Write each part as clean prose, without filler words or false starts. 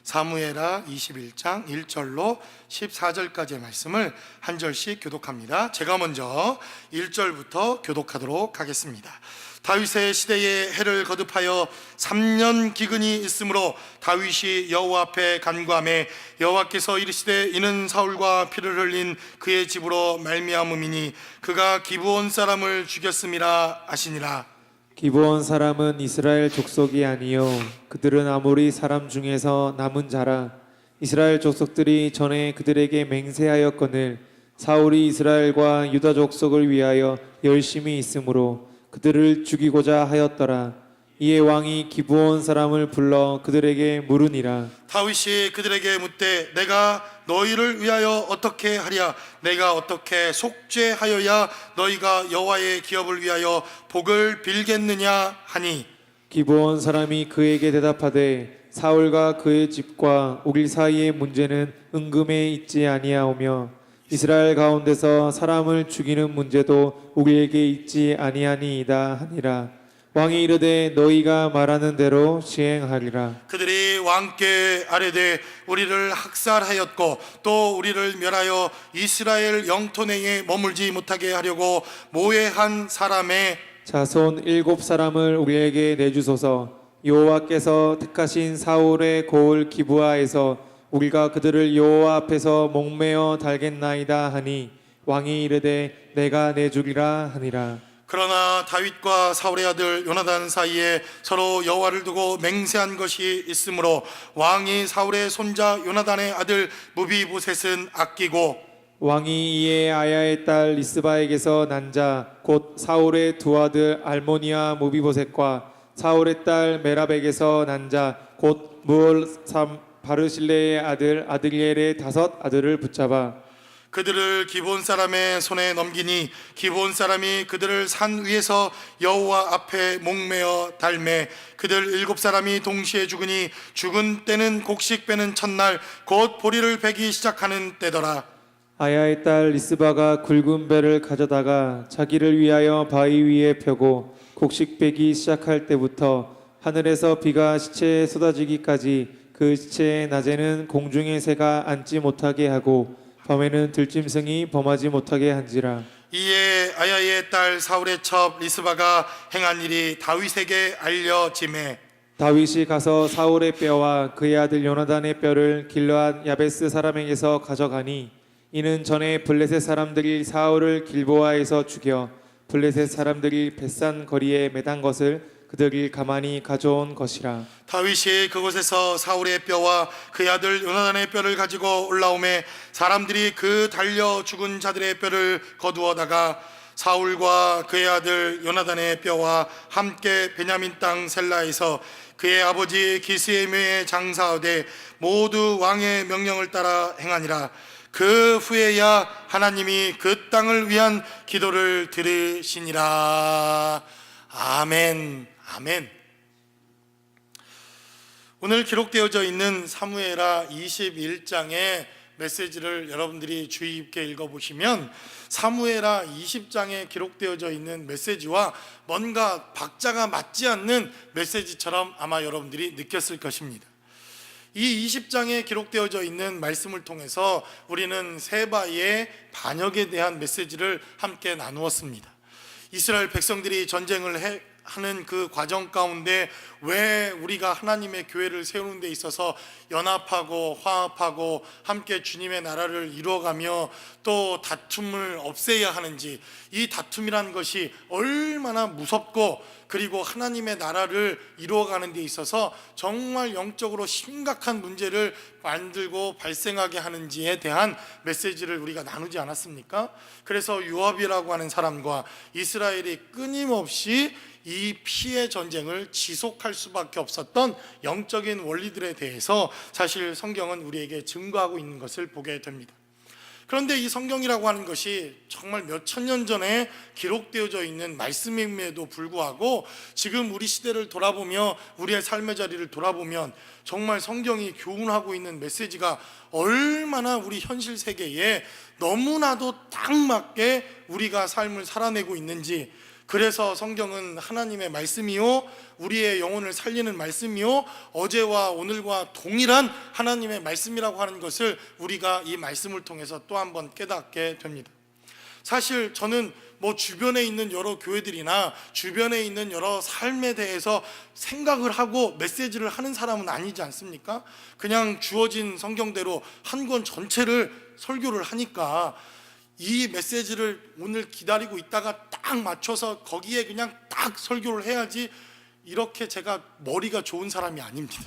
사무엘하 21장 1절로 14절까지의 말씀을 한 절씩 교독합니다. 제가 먼저 1절부터 교독하도록 하겠습니다. 다윗의 시대에 해를 거듭하여 3년 기근이 있으므로 다윗이 여호와 앞에 간구하매 여호와께서 이르시되 이는 사울과 피를 흘린 그의 집으로 말미암음이니 그가 기브온 사람을 죽였음이라 하시니라. 기브온 사람은 이스라엘 족속이 아니요 그들은 아모리 사람 중에서 남은 자라. 이스라엘 족속들이 전에 그들에게 맹세하였거늘 사울이 이스라엘과 유다 족속을 위하여 열심히 있으므로 그들을 죽이고자 하였더라. 이에 왕이 기브온 사람을 불러 그들에게 물으니라. 다윗이 그들에게 묻되 내가 너희를 위하여 어떻게 하랴? 내가 어떻게 속죄하여야 너희가 여호와의 기업을 위하여 복을 빌겠느냐 하니, 기브온 사람이 그에게 대답하되 사울과 그의 집과 우리 사이의 문제는 은금에 있지 아니하오며 이스라엘 가운데서 사람을 죽이는 문제도 우리에게 있지 아니하니이다 하니라. 왕이 이르되 너희가 말하는 대로 시행하리라. 그들이 왕께 아뢰되 우리를 학살하였고 또 우리를 멸하여 이스라엘 영토 내에 머물지 못하게 하려고 모해한 사람의 자손 7사람을 우리에게 내주소서. 여호와께서 택하신 사울의 고을 기브아에서 우리가 그들을 여호와 앞에서 목매어 달겠나이다 하니 왕이 이르되 내가 내주리라 하니라. 그러나 다윗과 사울의 아들 요나단 사이에 서로 여호와를 두고 맹세한 것이 있으므로 왕이 사울의 손자 요나단의 아들 무비보셋은 아끼고 왕이 이에 아야의 딸 리스바에게서 난 자 곧 사울의 두 아들 알모니와 무비보셋과 사울의 딸 메랍에게서 난 자 곧 무올 바르실레의 아들 아드리엘의 5 아들을 붙잡아 그들을 기브온 사람의 손에 넘기니 기브온 사람이 그들을 산 위에서 여호와 앞에 목매어 달매 그들 7사람이 동시에 죽으니 죽은 때는 곡식 빼는 첫날 곧 보리를 베기 시작하는 때더라. 아야의 딸 리스바가 굵은 배를 가져다가 자기를 위하여 바위 위에 펴고 곡식 빼기 시작할 때부터 하늘에서 비가 시체에 쏟아지기까지 그 시체의 낮에는 공중의 새가 앉지 못하게 하고 밤에는 들짐승이 범하지 못하게 한지라. 이에 아야의 딸 사울의 첩 리스바가 행한 일이 다윗에게 알려지매 다윗이 가서 사울의 뼈와 그의 아들 요나단의 뼈를 길르앗 야베스 사람에게서 가져가니 이는 전에 블레셋 사람들이 사울을 길보아에서 죽여 블레셋 사람들이 벳산 거리에 매단 것을 그들이 가만히 가져온 것이라. 다윗이 그곳에서 사울의 뼈와 그의 아들 요나단의 뼈를 가지고 올라오매 사람들이 그 달려 죽은 자들의 뼈를 거두어다가 사울과 그의 아들 요나단의 뼈와 함께 베냐민 땅 셀라에서 그의 아버지 기스의 묘에 장사하되 모두 왕의 명령을 따라 행하니라. 그 후에야 하나님이 그 땅을 위한 기도를 들으시니라. 아멘. 아멘. 오늘 기록되어져 있는 사무엘하 21장의 메시지를 여러분들이 주의 깊게 읽어보시면 사무엘하 20장에 기록되어져 있는 메시지와 뭔가 박자가 맞지 않는 메시지처럼 아마 여러분들이 느꼈을 것입니다. 이 20장에 기록되어져 있는 말씀을 통해서 우리는 세바의 반역에 대한 메시지를 함께 나누었습니다. 이스라엘 백성들이 전쟁을 하는 그 과정 가운데 왜 우리가 하나님의 교회를 세우는 데 있어서 연합하고 화합하고 함께 주님의 나라를 이루어가며 또 다툼을 없애야 하는지, 이 다툼이란 것이 얼마나 무섭고 그리고 하나님의 나라를 이루어가는 데 있어서 정말 영적으로 심각한 문제를 만들고 발생하게 하는지에 대한 메시지를 우리가 나누지 않았습니까? 그래서 요압이라고 하는 사람과 이스라엘이 끊임없이 이 피해 전쟁을 지속할 수밖에 없었던 영적인 원리들에 대해서 사실 성경은 우리에게 증거하고 있는 것을 보게 됩니다. 그런데 이 성경이라고 하는 것이 정말 몇 천 년 전에 기록되어져 있는 말씀임에도 불구하고 지금 우리 시대를 돌아보며 우리의 삶의 자리를 돌아보면 정말 성경이 교훈하고 있는 메시지가 얼마나 우리 현실 세계에 너무나도 딱 맞게 우리가 삶을 살아내고 있는지, 그래서 성경은 하나님의 말씀이요 우리의 영혼을 살리는 말씀이요 어제와 오늘과 동일한 하나님의 말씀이라고 하는 것을 우리가 이 말씀을 통해서 또 한 번 깨닫게 됩니다. 사실 저는 주변에 있는 여러 교회들이나 주변에 있는 여러 삶에 대해서 생각을 하고 메시지를 하는 사람은 아니지 않습니까? 그냥 주어진 성경대로 한 권 전체를 설교를 하니까 이 메시지를 오늘 기다리고 있다가 딱 맞춰서 거기에 그냥 딱 설교를 해야지, 이렇게 제가 머리가 좋은 사람이 아닙니다.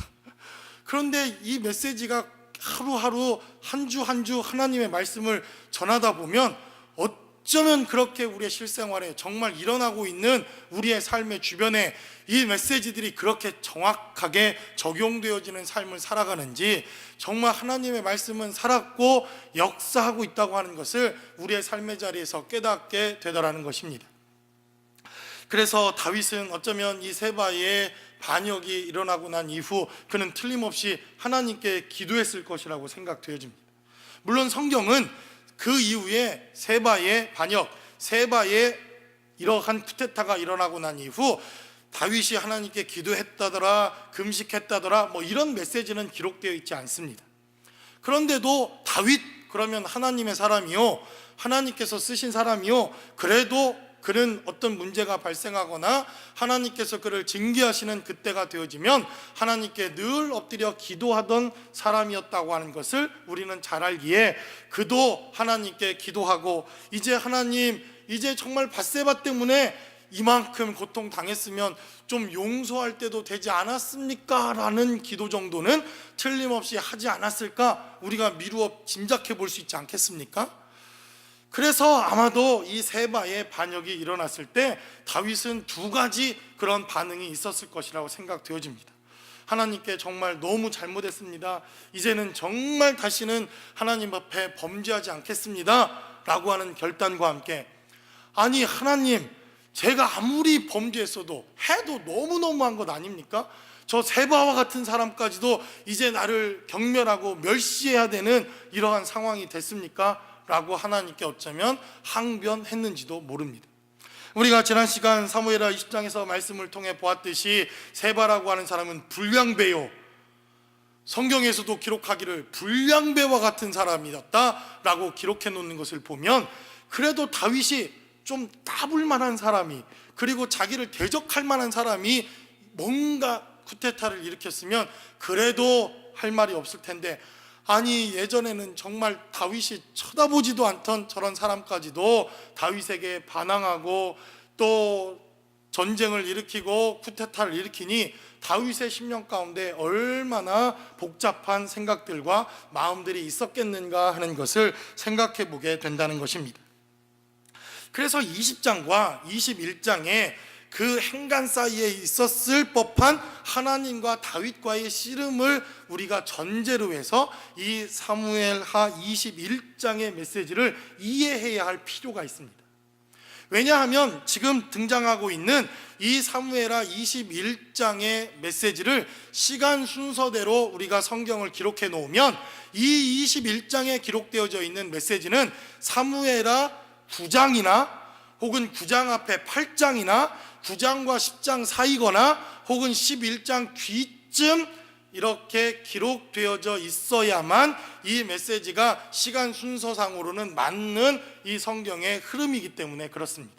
그런데 이 메시지가 하루하루 한 주 한 주 하나님의 말씀을 전하다 보면 어쩌면 그렇게 우리의 실생활에 정말 일어나고 있는 우리의 삶의 주변에 이 메시지들이 그렇게 정확하게 적용되어지는 삶을 살아가는지, 정말 하나님의 말씀은 살았고 역사하고 있다고 하는 것을 우리의 삶의 자리에서 깨닫게 되더라는 것입니다. 그래서 다윗은 어쩌면 이 세바의 반역이 일어나고 난 이후 그는 틀림없이 하나님께 기도했을 것이라고 생각되어집니다. 물론 성경은 그 이후에 세바의 반역, 세바의 이러한 쿠데타가 일어나고 난 이후 다윗이 하나님께 기도했다더라, 금식했다더라, 이런 메시지는 기록되어 있지 않습니다. 그런데도 다윗, 그러면 하나님의 사람이요, 하나님께서 쓰신 사람이요, 그래도 그는 어떤 문제가 발생하거나 하나님께서 그를 징계하시는 그때가 되어지면 하나님께 늘 엎드려 기도하던 사람이었다고 하는 것을 우리는 잘 알기에, 그도 하나님께 기도하고 이제 하나님, 이제 정말 밧세바 때문에 이만큼 고통당했으면 좀 용서할 때도 되지 않았습니까? 라는 기도 정도는 틀림없이 하지 않았을까? 우리가 미루어 짐작해 볼 수 있지 않겠습니까? 그래서 아마도 이 세바의 반역이 일어났을 때 다윗은 두 가지 그런 반응이 있었을 것이라고 생각되어집니다. 하나님께 정말 너무 잘못했습니다, 이제는 정말 다시는 하나님 앞에 범죄하지 않겠습니다 라고 하는 결단과 함께, 아니 하나님, 제가 아무리 범죄했어도 해도 너무너무한 것 아닙니까? 저 세바와 같은 사람까지도 이제 나를 경멸하고 멸시해야 되는 이러한 상황이 됐습니까? 라고 하나님께 어쩌면 항변했는지도 모릅니다. 우리가 지난 시간 사무엘하 20장에서 말씀을 통해 보았듯이 세바라고 하는 사람은 불량배요, 성경에서도 기록하기를 불량배와 같은 사람이었다 라고 기록해 놓는 것을 보면, 그래도 다윗이 좀 따볼 만한 사람이, 그리고 자기를 대적할 만한 사람이 뭔가 쿠데타를 일으켰으면 그래도 할 말이 없을 텐데, 아니 예전에는 정말 다윗이 쳐다보지도 않던 저런 사람까지도 다윗에게 반항하고 또 전쟁을 일으키고 쿠데타를 일으키니 다윗의 심령 가운데 얼마나 복잡한 생각들과 마음들이 있었겠는가 하는 것을 생각해 보게 된다는 것입니다. 그래서 20장과 21장에 그 행간 사이에 있었을 법한 하나님과 다윗과의 씨름을 우리가 전제로 해서 이 사무엘하 21장의 메시지를 이해해야 할 필요가 있습니다. 왜냐하면 지금 등장하고 있는 이 사무엘하 21장의 메시지를 시간 순서대로 우리가 성경을 기록해 놓으면 이 21장에 기록되어져 있는 메시지는 사무엘하 9장이나 혹은 9장 앞에 8장이나 9장과 10장 사이거나 혹은 11장 뒤쯤 이렇게 기록되어져 있어야만 이 메시지가 시간 순서상으로는 맞는 이 성경의 흐름이기 때문에 그렇습니다.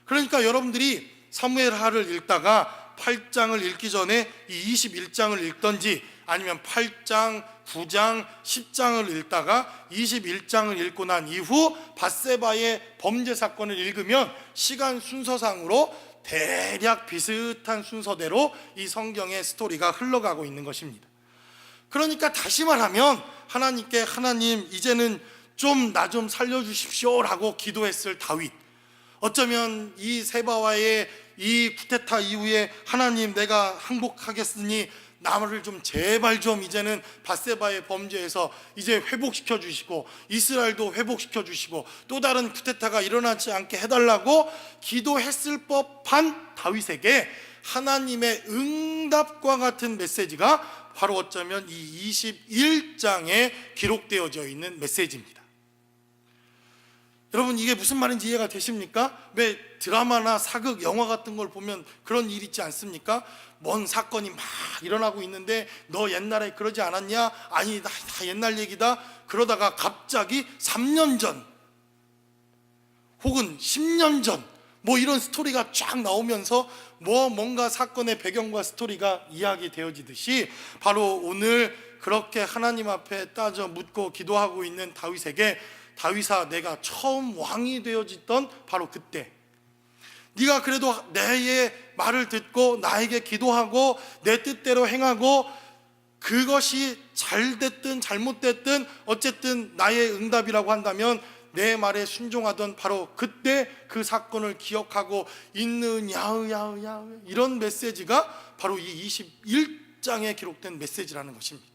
그러니까 여러분들이 사무엘하를 읽다가 8장을 읽기 전에 이 21장을 읽던지, 아니면 8장, 9장, 10장을 읽다가 21장을 읽고 난 이후 밧세바의 범죄 사건을 읽으면 시간 순서상으로 대략 비슷한 순서대로 이 성경의 스토리가 흘러가고 있는 것입니다. 그러니까 다시 말하면 하나님께, 하나님 이제는 좀 나 좀 살려주십시오 라고 기도했을 다윗, 어쩌면 이 세바와의 이 쿠데타 이후에 하나님 내가 항복하겠으니 나를 좀 제발 좀 이제는 밧세바의 범죄에서 이제 회복시켜 주시고 이스라엘도 회복시켜 주시고 또 다른 쿠데타가 일어나지 않게 해달라고 기도했을 법한 다윗에게 하나님의 응답과 같은 메시지가 바로 어쩌면 이 21장에 기록되어져 있는 메시지입니다. 여러분, 이게 무슨 말인지 이해가 되십니까? 왜 드라마나 사극, 영화 같은 걸 보면 그런 일 있지 않습니까? 뭔 사건이 막 일어나고 있는데 너 옛날에 그러지 않았냐? 아니, 다 옛날 얘기다. 그러다가 갑자기 3년 전 혹은 10년 전 뭐 이런 스토리가 쫙 나오면서 뭔가 사건의 배경과 스토리가 이야기되어지듯이, 바로 오늘 그렇게 하나님 앞에 따져 묻고 기도하고 있는 다윗에게, 다윗아, 내가 처음 왕이 되어졌던 바로 그때, 네가 그래도 내의 말을 듣고 나에게 기도하고 내 뜻대로 행하고, 그것이 잘 됐든 잘못됐든 어쨌든 나의 응답이라고 한다면 내 말에 순종하던 바로 그때 그 사건을 기억하고 있는 야으 이런 메시지가 바로 이 21장에 기록된 메시지라는 것입니다.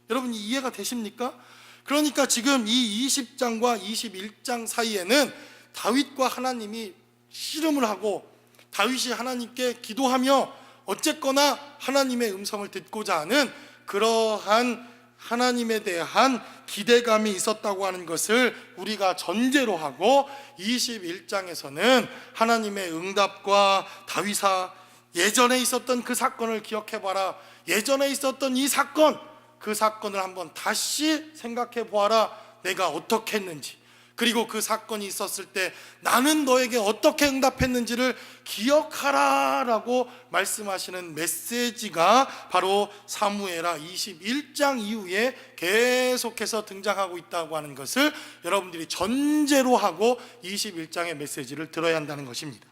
여러분, 이해가 되십니까? 그러니까 지금 이 20장과 21장 사이에는 다윗과 하나님이 씨름을 하고, 다윗이 하나님께 기도하며 어쨌거나 하나님의 음성을 듣고자 하는 그러한 하나님에 대한 기대감이 있었다고 하는 것을 우리가 전제로 하고, 21장에서는 하나님의 응답과 다윗아, 예전에 있었던 그 사건을 기억해봐라, 예전에 있었던 이 사건, 그 사건을 한번 다시 생각해 보아라, 내가 어떻게 했는지, 그리고 그 사건이 있었을 때 나는 너에게 어떻게 응답했는지를 기억하라 라고 말씀하시는 메시지가 바로 사무엘하 21장 이후에 계속해서 등장하고 있다고 하는 것을 여러분들이 전제로 하고 21장의 메시지를 들어야 한다는 것입니다.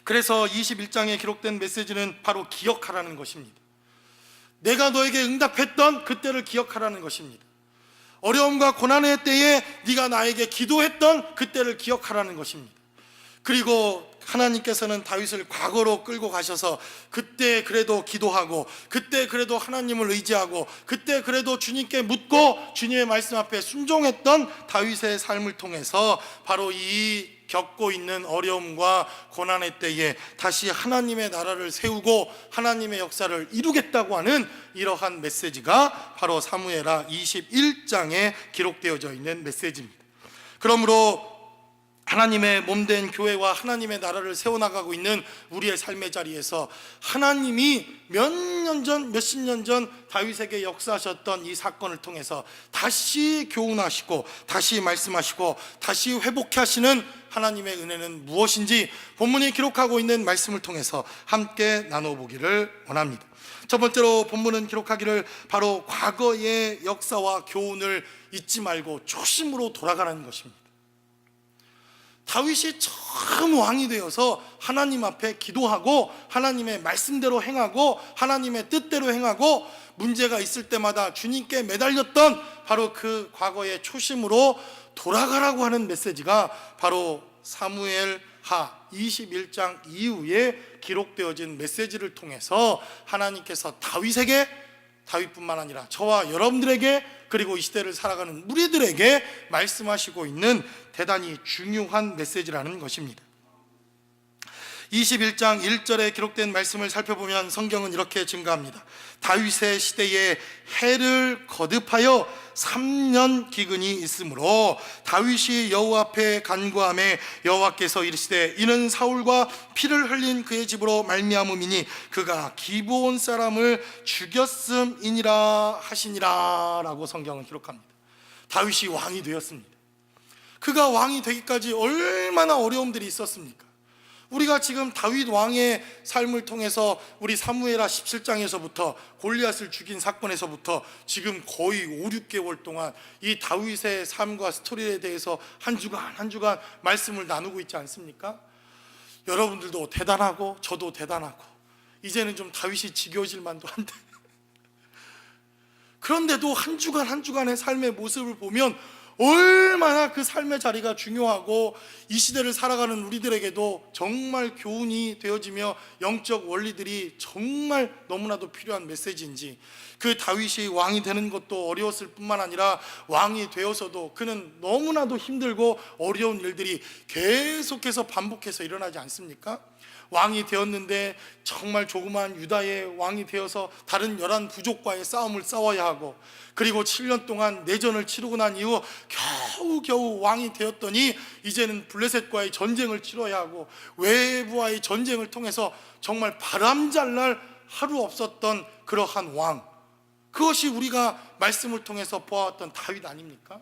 그래서 21장에 기록된 메시지는 바로 기억하라는 것입니다. 내가 너에게 응답했던 그때를 기억하라는 것입니다. 어려움과 고난의 때에 네가 나에게 기도했던 그때를 기억하라는 것입니다. 그리고 하나님께서는 다윗을 과거로 끌고 가셔서 그때 그래도 기도하고, 그때 그래도 하나님을 의지하고, 그때 그래도 주님께 묻고 주님의 말씀 앞에 순종했던 다윗의 삶을 통해서 바로 이 겪고 있는 어려움과 고난의 때에 다시 하나님의 나라를 세우고 하나님의 역사를 이루겠다고 하는 이러한 메시지가 바로 사무엘하 21장에 기록되어져 있는 메시지입니다. 그러므로 하나님의 몸된 교회와 하나님의 나라를 세워나가고 있는 우리의 삶의 자리에서 하나님이 몇 년 전, 몇십 년 전 다윗에게 역사하셨던 이 사건을 통해서 다시 교훈하시고 다시 말씀하시고 다시 회복케 하시는 하나님의 은혜는 무엇인지 본문이 기록하고 있는 말씀을 통해서 함께 나눠보기를 원합니다. 첫 번째로 본문은 기록하기를 바로 과거의 역사와 교훈을 잊지 말고 초심으로 돌아가라는 것입니다. 다윗이 처음 왕이 되어서 하나님 앞에 기도하고 하나님의 말씀대로 행하고 하나님의 뜻대로 행하고 문제가 있을 때마다 주님께 매달렸던 바로 그 과거의 초심으로 돌아가라고 하는 메시지가 바로 사무엘하 21장 이후에 기록되어진 메시지를 통해서 하나님께서 다윗에게, 다윗뿐만 아니라 저와 여러분들에게, 그리고 이 시대를 살아가는 우리들에게 말씀하시고 있는 대단히 중요한 메시지라는 것입니다. 21장 1절에 기록된 말씀을 살펴보면 성경은 이렇게 증가합니다. 다윗의 시대에 해를 거듭하여 3년 기근이 있으므로 다윗이 여호와 앞에 간구하매 여호와께서 이르시되 이는 사울과 피를 흘린 그의 집으로 말미암음이니 그가 기브온 사람을 죽였음이니라 하시니라 라고 성경은 기록합니다. 다윗이 왕이 되었습니다. 그가 왕이 되기까지 얼마나 어려움들이 있었습니까? 우리가 지금 다윗 왕의 삶을 통해서 우리 사무엘하 17장에서부터 골리앗을 죽인 사건에서부터 지금 거의 5, 6개월 동안 이 다윗의 삶과 스토리에 대해서 한 주간 한 주간 말씀을 나누고 있지 않습니까? 여러분들도 대단하고 저도 대단하고 이제는 좀 다윗이 지겨워질 만도 한데 그런데도 한 주간 한 주간의 삶의 모습을 보면 얼마나 그 삶의 자리가 중요하고 이 시대를 살아가는 우리들에게도 정말 교훈이 되어지며 영적 원리들이 정말 너무나도 필요한 메시지인지, 그 다윗이 왕이 되는 것도 어려웠을 뿐만 아니라 왕이 되어서도 그는 너무나도 힘들고 어려운 일들이 계속해서 반복해서 일어나지 않습니까? 왕이 되었는데 정말 조그마한 유다의 왕이 되어서 다른 11 부족과의 싸움을 싸워야 하고, 그리고 7년 동안 내전을 치르고 난 이후 겨우겨우 왕이 되었더니 이제는 블레셋과의 전쟁을 치러야 하고, 외부와의 전쟁을 통해서 정말 바람잘날 하루 없었던 그러한 왕, 그것이 우리가 말씀을 통해서 보아왔던 다윗 아닙니까?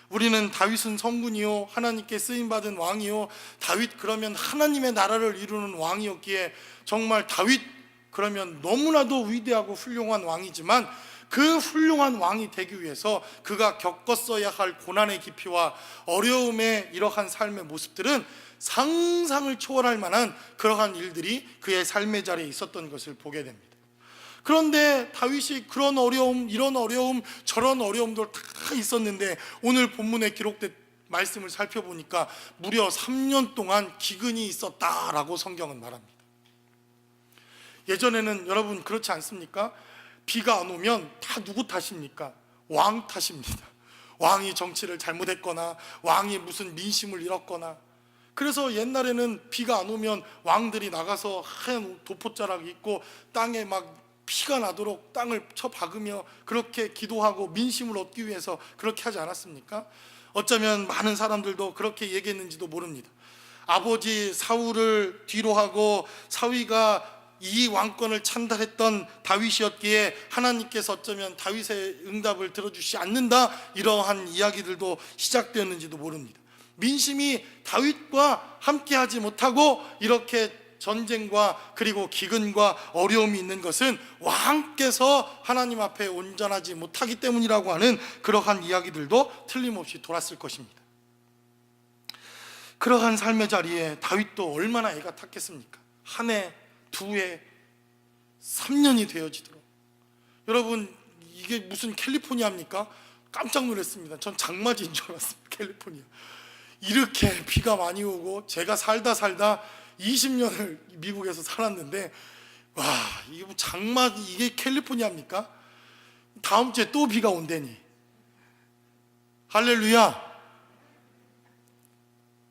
우리는 다윗은 성군이요 하나님께 쓰임받은 왕이요, 다윗 그러면 하나님의 나라를 이루는 왕이었기에 정말 다윗 그러면 너무나도 위대하고 훌륭한 왕이지만, 그 훌륭한 왕이 되기 위해서 그가 겪었어야 할 고난의 깊이와 어려움의 이러한 삶의 모습들은 상상을 초월할 만한 그러한 일들이 그의 삶의 자리에 있었던 것을 보게 됩니다. 그런데 다윗이 그런 어려움, 이런 어려움, 저런 어려움도 다 있었는데, 오늘 본문에 기록된 말씀을 살펴보니까 무려 3년 동안 기근이 있었다라고 성경은 말합니다. 예전에는 여러분 그렇지 않습니까? 비가 안 오면 다 누구 탓입니까? 왕 탓입니다. 왕이 정치를 잘못했거나, 왕이 무슨 민심을 잃었거나. 그래서 옛날에는 비가 안 오면 왕들이 나가서 하얀 도포자락 입고 땅에 막 피가 나도록 땅을 쳐 박으며 그렇게 기도하고 민심을 얻기 위해서 그렇게 하지 않았습니까? 어쩌면 많은 사람들도 그렇게 얘기했는지도 모릅니다. 아버지 사울을 뒤로 하고 사위가 이 왕권을 찬달했던 다윗이었기에 하나님께서 어쩌면 다윗의 응답을 들어주시 않는다, 이러한 이야기들도 시작되었는지도 모릅니다. 민심이 다윗과 함께하지 못하고 이렇게 전쟁과 그리고 기근과 어려움이 있는 것은 왕께서 하나님 앞에 온전하지 못하기 때문이라고 하는 그러한 이야기들도 틀림없이 돌았을 것입니다. 그러한 삶의 자리에 다윗도 얼마나 애가 탔겠습니까? 한 해, 두 해, 3년이 되어지도록. 여러분, 이게 무슨 캘리포니아입니까? 깜짝 놀랐습니다. 전 장마지인 줄 알았습니다. 캘리포니아. 이렇게 비가 많이 오고, 제가 살다 20년을 미국에서 살았는데, 와, 이게 뭐 이게 캘리포니아입니까? 다음 주에 또 비가 온다니. 할렐루야.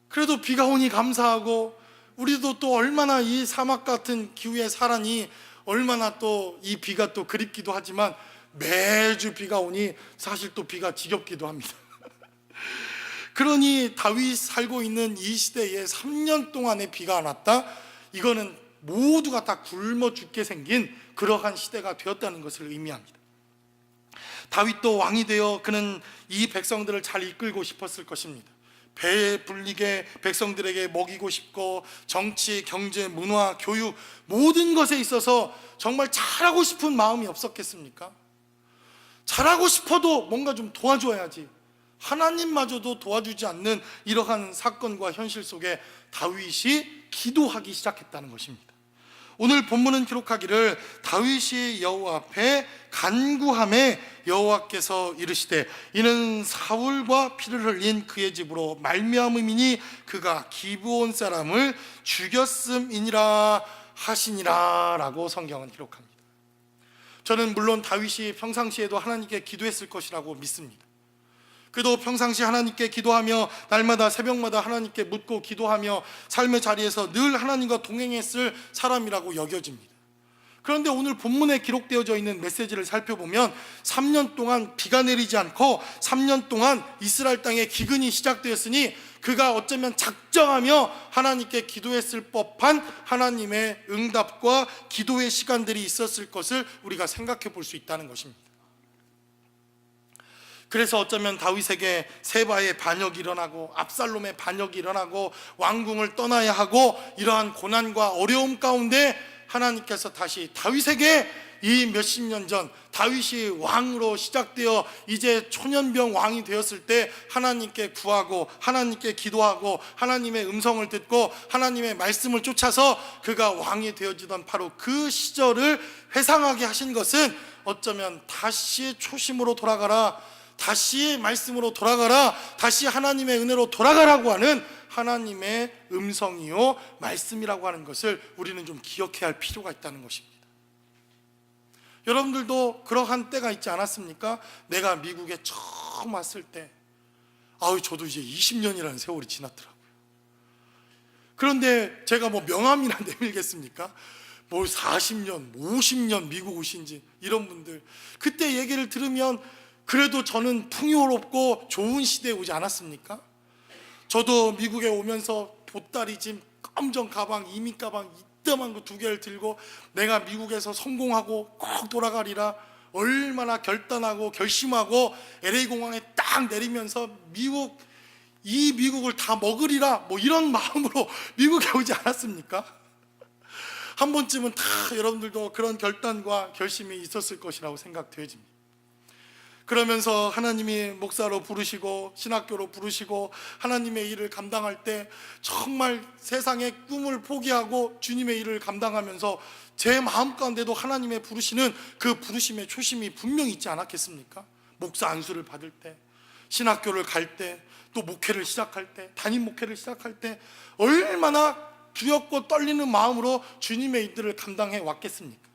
그래도 비가 오니 감사하고, 우리도 또 얼마나 이 사막 같은 기후에 살아니 얼마나 또 이 비가 또 그립기도 하지만, 매주 비가 오니 사실 또 비가 지겹기도 합니다. 그러니 다윗 살고 있는 이 시대에 3년 동안의 비가 안 왔다? 이거는 모두가 다 굶어 죽게 생긴 그러한 시대가 되었다는 것을 의미합니다. 다윗도 왕이 되어 그는 이 백성들을 잘 이끌고 싶었을 것입니다. 배에 불리게 백성들에게 먹이고 싶고, 정치, 경제, 문화, 교육 모든 것에 있어서 정말 잘하고 싶은 마음이 없었겠습니까? 잘하고 싶어도 뭔가 좀 도와줘야지. 하나님마저도 도와주지 않는 이러한 사건과 현실 속에 다윗이 기도하기 시작했다는 것입니다. 오늘 본문은 기록하기를 다윗이 여호와 앞에 간구하매 여호와께서 이르시되 이는 사울과 피를 흘린 그의 집으로 말미암음이니 그가 기브온 사람을 죽였음이니라 하시니라 라고 성경은 기록합니다. 저는 물론 다윗이 평상시에도 하나님께 기도했을 것이라고 믿습니다. 그도 평상시 하나님께 기도하며 날마다 새벽마다 하나님께 묻고 기도하며 삶의 자리에서 늘 하나님과 동행했을 사람이라고 여겨집니다. 그런데 오늘 본문에 기록되어져 있는 메시지를 살펴보면 3년 동안 비가 내리지 않고 3년 동안 이스라엘 땅에 기근이 시작되었으니 그가 어쩌면 작정하며 하나님께 기도했을 법한 하나님의 응답과 기도의 시간들이 있었을 것을 우리가 생각해 볼 수 있다는 것입니다. 그래서 어쩌면 다윗에게 세바의 반역이 일어나고 압살롬의 반역이 일어나고 왕궁을 떠나야 하고 이러한 고난과 어려움 가운데 하나님께서 다시 다윗에게 이 몇십 년 전 다윗이 왕으로 시작되어 이제 초년병 왕이 되었을 때 하나님께 구하고 하나님께 기도하고 하나님의 음성을 듣고 하나님의 말씀을 쫓아서 그가 왕이 되어지던 바로 그 시절을 회상하게 하신 것은 어쩌면 다시 초심으로 돌아가라, 다시 말씀으로 돌아가라, 다시 하나님의 은혜로 돌아가라고 하는 하나님의 음성이요 말씀이라고 하는 것을 우리는 좀 기억해야 할 필요가 있다는 것입니다. 여러분들도 그러한 때가 있지 않았습니까? 내가 미국에 처음 왔을 때 저도 이제 20년이라는 세월이 지났더라고요. 그런데 제가 뭐 명함이나 내밀겠습니까? 뭐 40년, 50년 미국 오신 지 이런 분들, 그때 얘기를 들으면 그래도 저는 풍요롭고 좋은 시대에 오지 않았습니까? 저도 미국에 오면서 보따리 짐, 검정 가방, 이민 가방 이따만 거 2개를 들고 내가 미국에서 성공하고 꼭 돌아가리라 얼마나 결단하고 결심하고 LA 공항에 딱 내리면서 이 미국을 다 먹으리라 뭐 이런 마음으로 미국에 오지 않았습니까? 한 번쯤은 다 여러분들도 그런 결단과 결심이 있었을 것이라고 생각되어집니다. 그러면서 하나님이 목사로 부르시고 신학교로 부르시고 하나님의 일을 감당할 때 정말 세상의 꿈을 포기하고 주님의 일을 감당하면서 제 마음 가운데도 하나님의 부르시는 그 부르심의 초심이 분명히 있지 않았겠습니까? 목사 안수를 받을 때, 신학교를 갈 때, 또 목회를 시작할 때, 담임 목회를 시작할 때 얼마나 두렵고 떨리는 마음으로 주님의 일들을 감당해 왔겠습니까?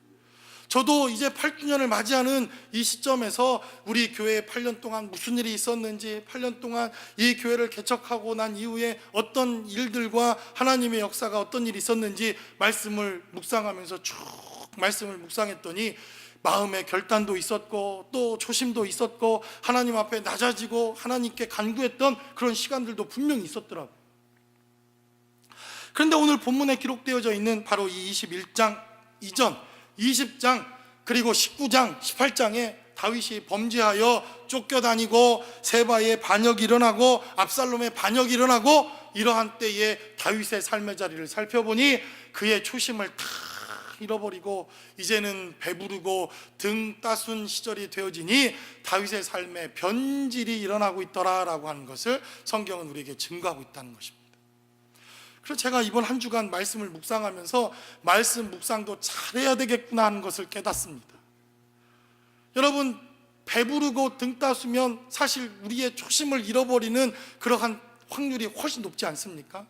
저도 이제 8주년을 맞이하는 이 시점에서 우리 교회에 8년 동안 무슨 일이 있었는지, 8년 동안 이 교회를 개척하고 난 이후에 어떤 일들과 하나님의 역사가 어떤 일이 있었는지 말씀을 묵상하면서 쭉 말씀을 묵상했더니 마음의 결단도 있었고 또 초심도 있었고 하나님 앞에 낮아지고 하나님께 간구했던 그런 시간들도 분명히 있었더라고요. 그런데 오늘 본문에 기록되어져 있는 바로 이 21장 이전 20장 그리고 19장 18장에 다윗이 범죄하여 쫓겨다니고 세바의 반역이 일어나고 압살롬의 반역이 일어나고 이러한 때에 다윗의 삶의 자리를 살펴보니 그의 초심을 다 잃어버리고 이제는 배부르고 등 따순 시절이 되어지니 다윗의 삶에 변질이 일어나고 있더라라고 하는 것을 성경은 우리에게 증거하고 있다는 것입니다. 그래서 제가 이번 한 주간 말씀을 묵상하면서 말씀 묵상도 잘해야 되겠구나 하는 것을 깨닫습니다. 여러분, 배부르고 등 따수면 사실 우리의 초심을 잃어버리는 그러한 확률이 훨씬 높지 않습니까?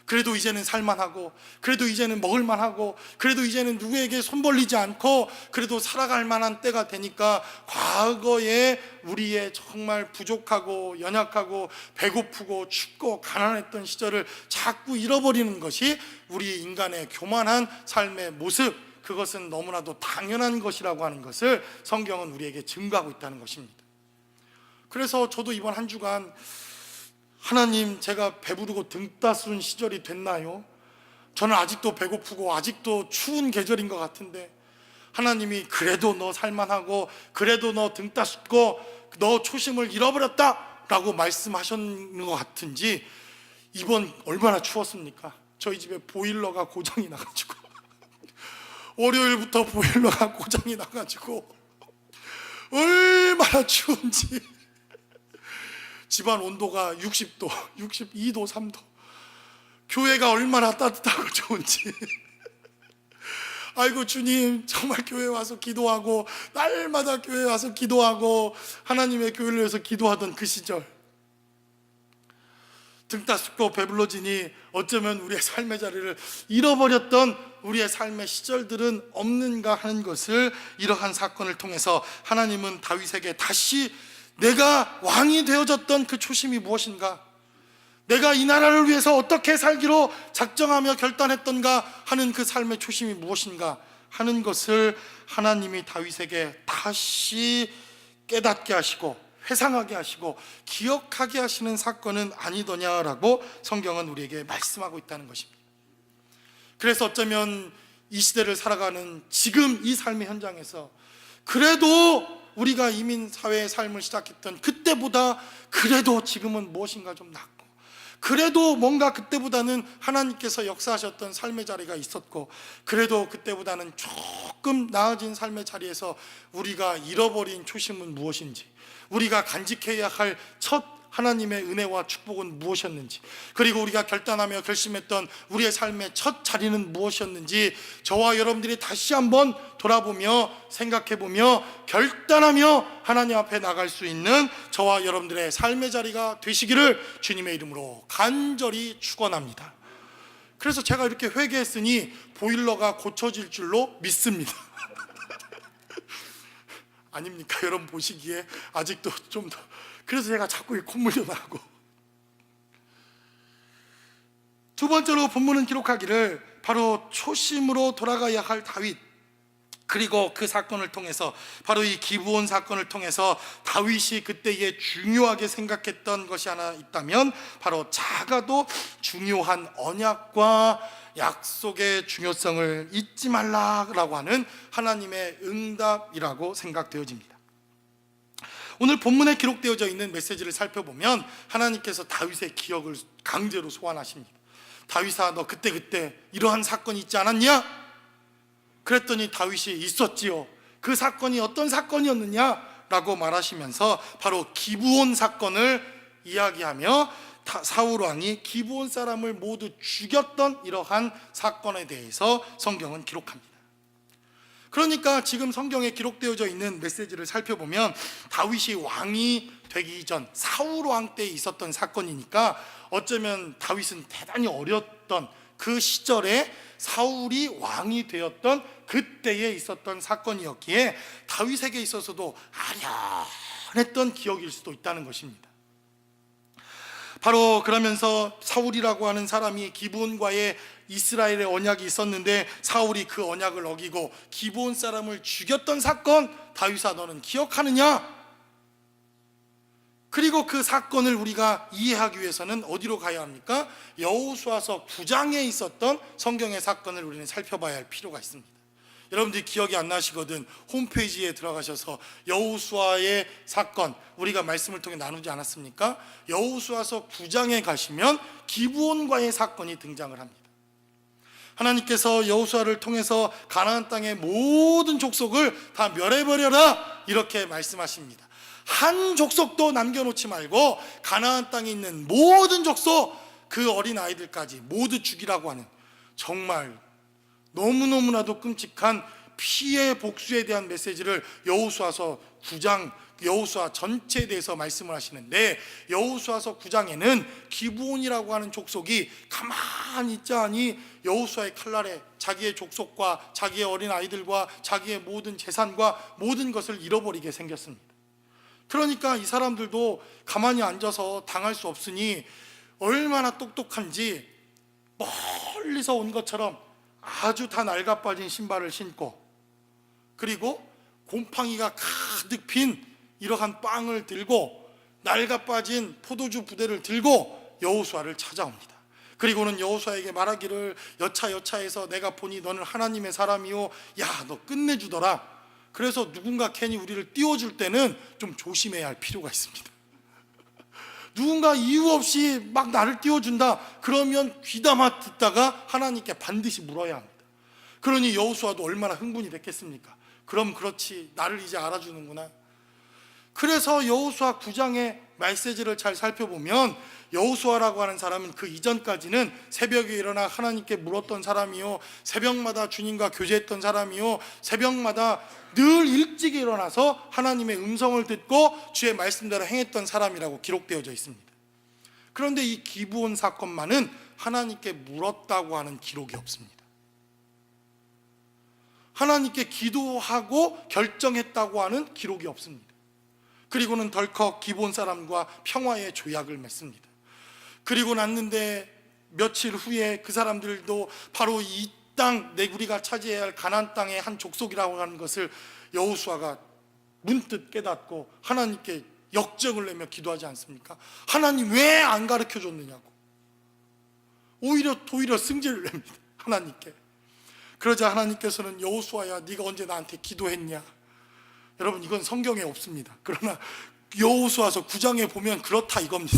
그래도 이제는 살만하고 그래도 이제는 먹을만하고 그래도 이제는 누구에게 손 벌리지 않고 그래도 살아갈 만한 때가 되니까 과거에 우리의 정말 부족하고 연약하고 배고프고 춥고 가난했던 시절을 자꾸 잃어버리는 것이 우리 인간의 교만한 삶의 모습, 그것은 너무나도 당연한 것이라고 하는 것을 성경은 우리에게 증거하고 있다는 것입니다. 그래서 저도 이번 한 주간 하나님, 제가 배부르고 등 따스운 시절이 됐나요? 저는 아직도 배고프고 아직도 추운 계절인 것 같은데 하나님이 그래도 너 살만하고 그래도 너 등 따숩고 너 초심을 잃어버렸다 라고 말씀하셨는 것 같은지, 이번 얼마나 추웠습니까? 저희 집에 보일러가 고장이 나가지고 월요일부터 보일러가 고장이 나가지고 얼마나 추운지, 집안 온도가 60도, 62도, 3도, 교회가 얼마나 따뜻하고 좋은지. 아이고 주님, 정말 교회 와서 기도하고 날마다 교회 와서 기도하고 하나님의 교회를 위해서 기도하던 그 시절, 등 따숩고 배불러지니 어쩌면 우리의 삶의 자리를 잃어버렸던 우리의 삶의 시절들은 없는가 하는 것을 이러한 사건을 통해서 하나님은 다윗에게 다시 내가 왕이 되어졌던 그 초심이 무엇인가, 내가 이 나라를 위해서 어떻게 살기로 작정하며 결단했던가 하는 그 삶의 초심이 무엇인가 하는 것을 하나님이 다윗에게 다시 깨닫게 하시고 회상하게 하시고 기억하게 하시는 사건은 아니더냐라고 성경은 우리에게 말씀하고 있다는 것입니다. 그래서 어쩌면 이 시대를 살아가는 지금 이 삶의 현장에서 그래도 우리가 이민사회의 삶을 시작했던 그때보다 그래도 지금은 무엇인가 좀 낫고, 그래도 뭔가 그때보다는 하나님께서 역사하셨던 삶의 자리가 있었고, 그래도 그때보다는 조금 나아진 삶의 자리에서 우리가 잃어버린 초심은 무엇인지, 우리가 간직해야 할 첫 하나님의 은혜와 축복은 무엇이었는지, 그리고 우리가 결단하며 결심했던 우리의 삶의 첫 자리는 무엇이었는지 저와 여러분들이 다시 한번 돌아보며 생각해보며 결단하며 하나님 앞에 나갈 수 있는 저와 여러분들의 삶의 자리가 되시기를 주님의 이름으로 간절히 축원합니다. 그래서 제가 이렇게 회개했으니 보일러가 고쳐질 줄로 믿습니다. 아닙니까? 여러분 보시기에 아직도 좀 더, 그래서 제가 자꾸 이 콧물도 나고. 두 번째로 본문은 기록하기를 바로 초심으로 돌아가야 할 다윗, 그리고 그 사건을 통해서, 바로 이 기브온 사건을 통해서 다윗이 그때에 중요하게 생각했던 것이 하나 있다면 바로 작아도 중요한 언약과 약속의 중요성을 잊지 말라라고 하는 하나님의 응답이라고 생각되어집니다. 오늘 본문에 기록되어져 있는 메시지를 살펴보면 하나님께서 다윗의 기억을 강제로 소환하십니다. 다윗아, 너 그때 이러한 사건이 있지 않았냐? 그랬더니 다윗이 있었지요. 그 사건이 어떤 사건이었느냐? 라고 말하시면서 바로 기브온 사건을 이야기하며 사울 왕이 기브온 사람을 모두 죽였던 이러한 사건에 대해서 성경은 기록합니다. 그러니까 지금 성경에 기록되어져 있는 메시지를 살펴보면 다윗이 왕이 되기 전 사울 왕 때 있었던 사건이니까 어쩌면 다윗은 대단히 어렸던 그 시절에 사울이 왕이 되었던 그때에 있었던 사건이었기에 다윗에게 있어서도 아련했던 기억일 수도 있다는 것입니다. 바로 그러면서 사울이라고 하는 사람이 기브온과의 이스라엘의 언약이 있었는데 사울이 그 언약을 어기고 기브온 사람을 죽였던 사건, 다윗아 너는 기억하느냐? 그리고 그 사건을 우리가 이해하기 위해서는 어디로 가야 합니까? 여호수아서 9장에 있었던 성경의 사건을 우리는 살펴봐야 할 필요가 있습니다. 여러분들이 기억이 안 나시거든 홈페이지에 들어가셔서 여호수아의 사건 우리가 말씀을 통해 나누지 않았습니까? 여호수아서 9장에 가시면 기브온과의 사건이 등장을 합니다. 하나님께서 여호수아를 통해서 가나안 땅의 모든 족속을 다 멸해버려라 이렇게 말씀하십니다. 한 족속도 남겨놓지 말고 가나안 땅에 있는 모든 족속, 그 어린 아이들까지 모두 죽이라고 하는 정말 너무너무나도 끔찍한 피해 복수에 대한 메시지를 여호수아서 9장 여호수아 전체에 대해서 말씀을 하시는데, 여호수아서 9장에는 기브온이라고 하는 족속이 가만히 있지 않니 여호수아의 칼날에 자기의 족속과 자기의 어린 아이들과 자기의 모든 재산과 모든 것을 잃어버리게 생겼습니다. 그러니까 이 사람들도 가만히 앉아서 당할 수 없으니 얼마나 똑똑한지 멀리서 온 것처럼 아주 다 낡아빠진 신발을 신고, 그리고 곰팡이가 가득 핀 이러한 빵을 들고 낡아빠진 포도주 부대를 들고 여호수아를 찾아옵니다. 그리고는 여호수아에게 말하기를 여차여차해서 내가 보니 너는 하나님의 사람이요, 야 너 끝내주더라. 그래서 누군가 괜히 우리를 띄워줄 때는 좀 조심해야 할 필요가 있습니다. 누군가 이유 없이 막 나를 띄워준다 그러면 귀담아 듣다가 하나님께 반드시 물어야 합니다. 그러니 여호수아도 얼마나 흥분이 됐겠습니까? 그럼 그렇지, 나를 이제 알아주는구나. 그래서 여호수아 9장의 메시지를 잘 살펴보면 여호수아라고 하는 사람은 그 이전까지는 새벽에 일어나 하나님께 물었던 사람이요, 새벽마다 주님과 교제했던 사람이요, 새벽마다 늘 일찍 일어나서 하나님의 음성을 듣고 주의 말씀대로 행했던 사람이라고 기록되어져 있습니다. 그런데 이 기브온 사건만은 하나님께 물었다고 하는 기록이 없습니다. 하나님께 기도하고 결정했다고 하는 기록이 없습니다. 그리고는 덜컥 기브온 사람과 평화의 조약을 맺습니다. 그리고 났는데 며칠 후에 그 사람들도 바로 이 땅, 우리가 차지해야 할 가나안 땅의 한 족속이라고 하는 것을 여호수아가 문득 깨닫고 하나님께 역정을 내며 기도하지 않습니까? 하나님 왜 안 가르쳐 줬느냐고 오히려 승질을 냅니다, 하나님께. 그러자 하나님께서는 여호수아야 네가 언제 나한테 기도했냐? 여러분 이건 성경에 없습니다. 그러나 여호수아서 9장에 보면 그렇다 이겁니다.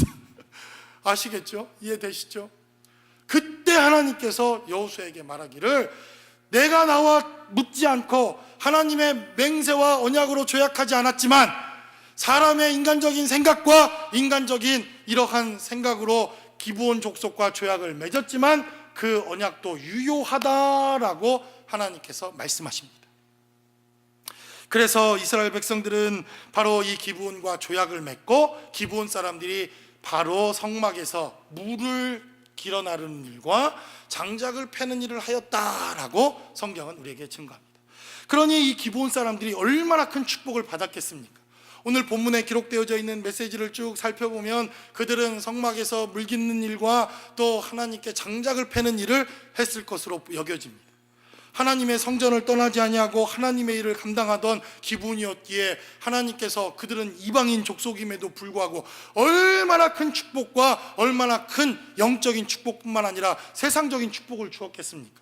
아시겠죠? 이해되시죠? 그때 하나님께서 여호수아에게 말하기를 내가 나와 묻지 않고 하나님의 맹세와 언약으로 조약하지 않았지만 사람의 인간적인 생각과 인간적인 이러한 생각으로 기브온 족속과 조약을 맺었지만 그 언약도 유효하다라고 하나님께서 말씀하십니다. 그래서 이스라엘 백성들은 바로 이 기브온과 조약을 맺고 기브온 사람들이 바로 성막에서 물을 길어 나르는 일과 장작을 패는 일을 하였다라고 성경은 우리에게 증거합니다. 그러니 이 기브온 사람들이 얼마나 큰 축복을 받았겠습니까? 오늘 본문에 기록되어져 있는 메시지를 쭉 살펴보면 그들은 성막에서 물 깃는 일과 또 하나님께 장작을 패는 일을 했을 것으로 여겨집니다. 하나님의 성전을 떠나지 아니하고 하나님의 일을 감당하던 기분이었기에 하나님께서 그들은 이방인 족속임에도 불구하고 얼마나 큰 축복과 얼마나 큰 영적인 축복뿐만 아니라 세상적인 축복을 주었겠습니까?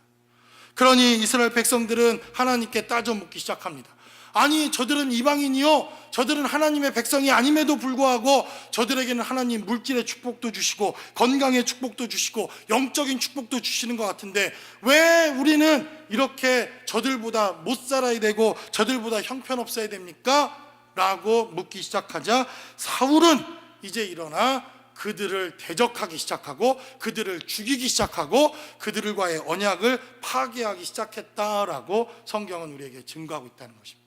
그러니 이스라엘 백성들은 하나님께 따져 묻기 시작합니다. 아니, 저들은 이방인이요, 저들은 하나님의 백성이 아님에도 불구하고 저들에게는 하나님 물질의 축복도 주시고 건강의 축복도 주시고 영적인 축복도 주시는 것 같은데 왜 우리는 이렇게 저들보다 못 살아야 되고 저들보다 형편없어야 됩니까? 라고 묻기 시작하자 사울은 이제 일어나 그들을 대적하기 시작하고 그들을 죽이기 시작하고 그들과의 언약을 파괴하기 시작했다라고 성경은 우리에게 증거하고 있다는 것입니다.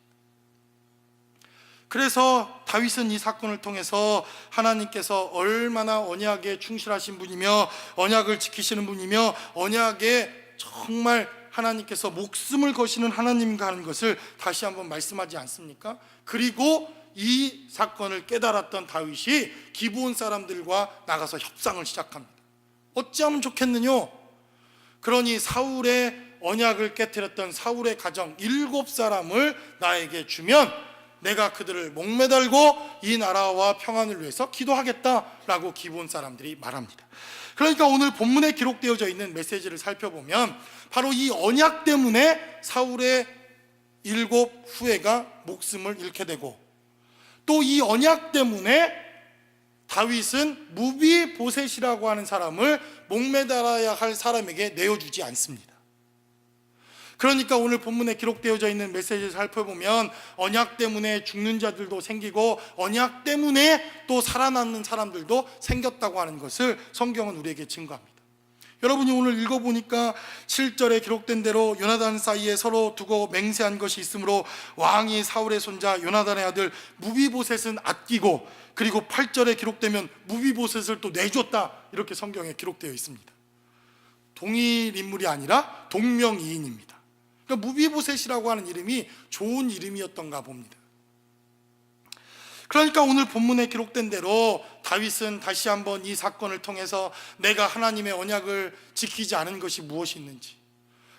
그래서 다윗은 이 사건을 통해서 하나님께서 얼마나 언약에 충실하신 분이며 언약을 지키시는 분이며 언약에 정말 하나님께서 목숨을 거시는 하나님인가 하는 것을 다시 한번 말씀하지 않습니까? 그리고 이 사건을 깨달았던 다윗이 기브온 사람들과 나가서 협상을 시작합니다. 어찌하면 좋겠느냐? 그러니 사울의 언약을 깨뜨렸던 사울의 가정 7사람을 나에게 주면 내가 그들을 목매달고 이 나라와 평안을 위해서 기도하겠다라고 기브온 사람들이 말합니다. 그러니까 오늘 본문에 기록되어져 있는 메시지를 살펴보면 바로 이 언약 때문에 사울의 7 후예가 목숨을 잃게 되고 또 이 언약 때문에 다윗은 무비보셋이라고 하는 사람을 목매달아야 할 사람에게 내어주지 않습니다. 그러니까 오늘 본문에 기록되어져 있는 메시지를 살펴보면 언약 때문에 죽는 자들도 생기고 언약 때문에 또 살아남는 사람들도 생겼다고 하는 것을 성경은 우리에게 증거합니다. 여러분이 오늘 읽어보니까 7절에 기록된 대로 요나단 사이에 서로 두고 맹세한 것이 있으므로 왕이 사울의 손자 요나단의 아들 무비보셋은 아끼고 그리고 8절에 기록되면 무비보셋을 또 내줬다 이렇게 성경에 기록되어 있습니다. 동일 인물이 아니라 동명이인입니다. 그러니까 무비보셋이라고 하는 이름이 좋은 이름이었던가 봅니다. 그러니까 오늘 본문에 기록된 대로 다윗은 다시 한번 이 사건을 통해서 내가 하나님의 언약을 지키지 않은 것이 무엇이 있는지,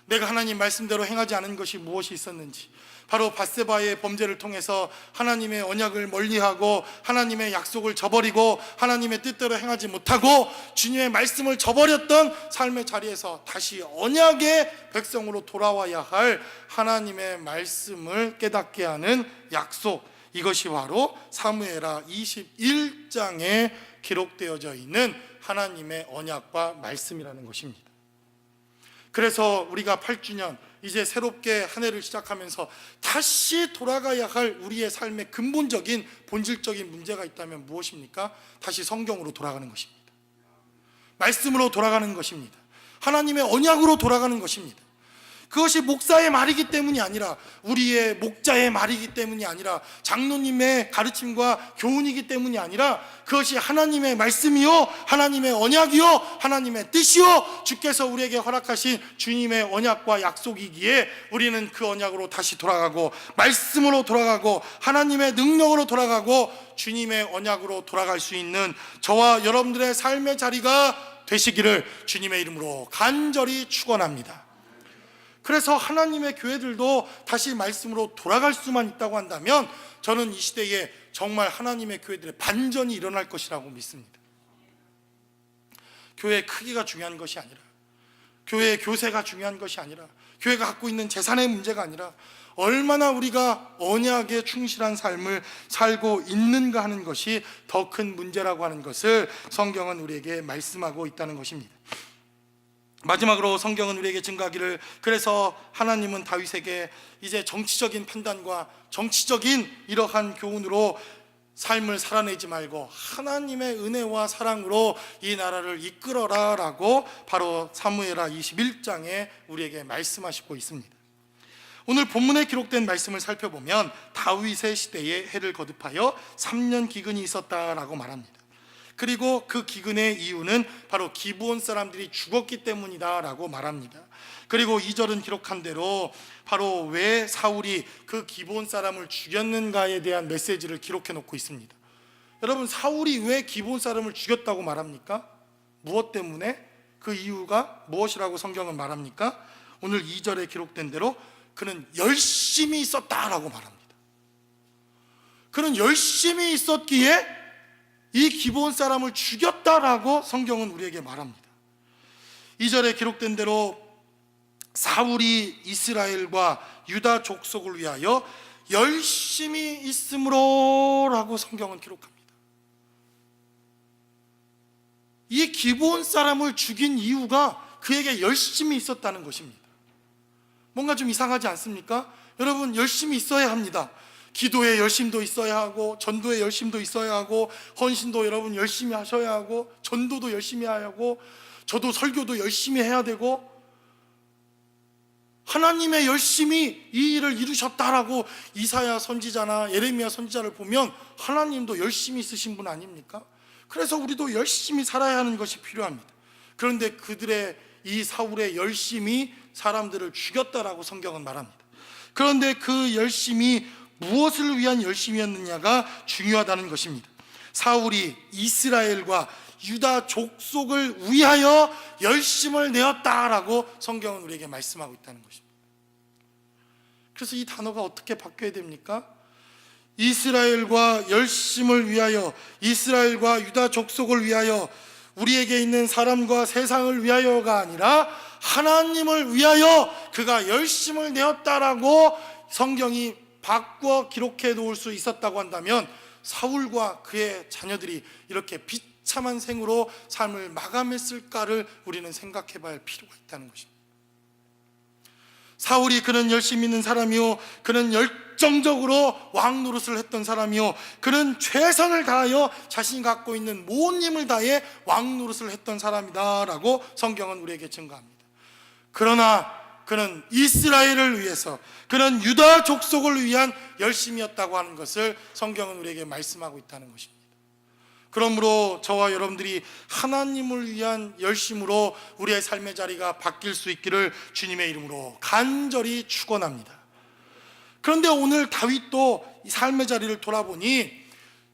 내가 하나님 말씀대로 행하지 않은 것이 무엇이 있었는지, 바로 밧세바의 범죄를 통해서 하나님의 언약을 멀리하고 하나님의 약속을 저버리고 하나님의 뜻대로 행하지 못하고 주님의 말씀을 저버렸던 삶의 자리에서 다시 언약의 백성으로 돌아와야 할 하나님의 말씀을 깨닫게 하는 약속, 이것이 바로 사무엘하 21장에 기록되어져 있는 하나님의 언약과 말씀이라는 것입니다. 그래서 우리가 8주년 이제 새롭게 한 해를 시작하면서 다시 돌아가야 할 우리의 삶의 근본적인 본질적인 문제가 있다면 무엇입니까? 다시 성경으로 돌아가는 것입니다. 말씀으로 돌아가는 것입니다. 하나님의 언약으로 돌아가는 것입니다. 그것이 목사의 말이기 때문이 아니라 우리의 목자의 말이기 때문이 아니라 장로님의 가르침과 교훈이기 때문이 아니라 그것이 하나님의 말씀이요 하나님의 언약이요 하나님의 뜻이요 주께서 우리에게 허락하신 주님의 언약과 약속이기에 우리는 그 언약으로 다시 돌아가고 말씀으로 돌아가고 하나님의 능력으로 돌아가고 주님의 언약으로 돌아갈 수 있는 저와 여러분들의 삶의 자리가 되시기를 주님의 이름으로 간절히 축원합니다. 그래서 하나님의 교회들도 다시 말씀으로 돌아갈 수만 있다고 한다면 저는 이 시대에 정말 하나님의 교회들의 반전이 일어날 것이라고 믿습니다. 교회의 크기가 중요한 것이 아니라 교회의 교세가 중요한 것이 아니라 교회가 갖고 있는 재산의 문제가 아니라 얼마나 우리가 언약에 충실한 삶을 살고 있는가 하는 것이 더 큰 문제라고 하는 것을 성경은 우리에게 말씀하고 있다는 것입니다. 마지막으로 성경은 우리에게 증거하기를 그래서 하나님은 다윗에게 이제 정치적인 판단과 정치적인 이러한 교훈으로 삶을 살아내지 말고 하나님의 은혜와 사랑으로 이 나라를 이끌어라 라고 바로 사무엘하 21장에 우리에게 말씀하시고 있습니다. 오늘 본문에 기록된 말씀을 살펴보면 다윗의 시대에 해를 거듭하여 3년 기근이 있었다라고 말합니다. 그리고 그 기근의 이유는 바로 기브온 사람들이 죽었기 때문이다라고 말합니다. 그리고 2절은 기록한 대로 바로 왜 사울이 그 기브온 사람을 죽였는가에 대한 메시지를 기록해 놓고 있습니다. 여러분, 사울이 왜 기브온 사람을 죽였다고 말합니까? 무엇 때문에? 그 이유가 무엇이라고 성경은 말합니까? 오늘 2절에 기록된 대로 그는 열심히 있었다라고 말합니다. 그는 열심히 있었기에 이 기브온 사람을 죽였다라고 성경은 우리에게 말합니다. 2절에 기록된 대로 사울이 이스라엘과 유다 족속을 위하여 열심히 있음으로라고 성경은 기록합니다. 이 기브온 사람을 죽인 이유가 그에게 열심히 있었다는 것입니다. 뭔가 좀 이상하지 않습니까? 여러분, 열심히 있어야 합니다. 기도에 열심도 있어야 하고, 전도에 열심도 있어야 하고, 헌신도 여러분 열심히 하셔야 하고, 전도도 열심히 해야 하고, 저도 설교도 열심히 해야 되고, 하나님의 열심히 이 일을 이루셨다라고 이사야 선지자나 예레미야 선지자를 보면 하나님도 열심히 쓰신 분 아닙니까? 그래서 우리도 열심히 살아야 하는 것이 필요합니다. 그런데 그들의 이 사울의 열심이 사람들을 죽였다라고 성경은 말합니다. 그런데 그 열심이 무엇을 위한 열심이었느냐가 중요하다는 것입니다. 사울이 이스라엘과 유다 족속을 위하여 열심을 내었다라고 성경은 우리에게 말씀하고 있다는 것입니다. 그래서 이 단어가 어떻게 바뀌어야 됩니까? 이스라엘과 열심을 위하여, 이스라엘과 유다 족속을 위하여, 우리에게 있는 사람과 세상을 위하여가 아니라 하나님을 위하여 그가 열심을 내었다라고 성경이 바꾸어 기록해 놓을 수 있었다고 한다면 사울과 그의 자녀들이 이렇게 비참한 생으로 삶을 마감했을까를 우리는 생각해 봐야 할 필요가 있다는 것입니다. 사울이 그는 열심히 있는 사람이요, 그는 열정적으로 왕 노릇을 했던 사람이요, 그는 최선을 다하여 자신이 갖고 있는 모든 힘을 다해 왕 노릇을 했던 사람이다라고 성경은 우리에게 증거합니다. 그러나 그는 이스라엘을 위해서, 그는 유다 족속을 위한 열심이었다고 하는 것을 성경은 우리에게 말씀하고 있다는 것입니다. 그러므로 저와 여러분들이 하나님을 위한 열심으로 우리의 삶의 자리가 바뀔 수 있기를 주님의 이름으로 간절히 축원합니다. 그런데 오늘 다윗도 이 삶의 자리를 돌아보니